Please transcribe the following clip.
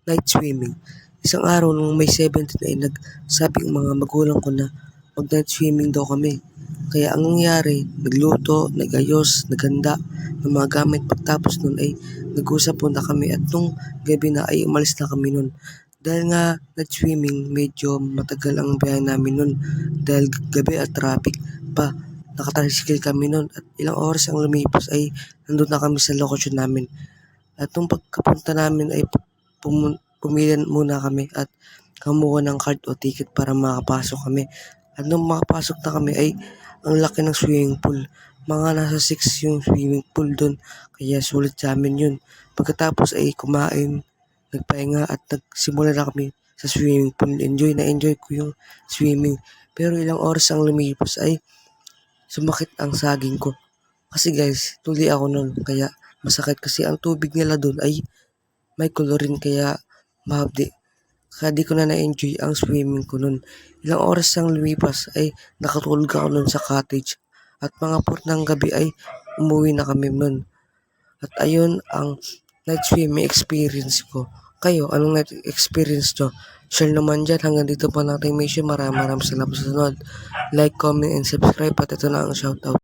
night swimming. Isang araw nung May 17 ay nagsabi ang mga magulang ko na mag-night swimming daw kami. Kaya ang nangyari, nagluto, nagayos, naghanda ng mga gamit. Pagtapos nun ay nag-usap muna kami at nung gabi na ay umalis na kami nun. Dahil nga night swimming, medyo matagal ang biyahe namin nun dahil gabi at traffic pa. Nakatricycle kami nun at ilang oras ang lumipas ay nandun na kami sa lokasyon namin. At nung pagkapunta namin ay pumili muna kami at kumuha ng card o ticket para makapasok kami. At nung makapasok na kami ay ang laki ng swimming pool. Mga nasa 6 yung swimming pool dun, kaya sulit sa amin yun. Pagkatapos ay kumain, nagpahinga at nagsimula na kami sa swimming pool. Enjoy ko yung swimming. Pero ilang oras ang lumipas ay sumakit ang saging ko. Kasi guys, tuli ako nun, kaya masakit kasi ang tubig nila dun ay may chlorine kaya mahapdi. Kaya di ko na na-enjoy ang swimming ko nun. Ilang oras ang lumipas ay nakatulog ako nun sa cottage. At mga 4 ng gabi ay umuwi na kami nun. At ayun ang night swimming experience ko. Kayo, anong night experience nyo? Share naman dyan. Hanggang dito pa natin mission. Maraming salamat sa sunod. Like, comment, and subscribe. At ito na ang shoutout.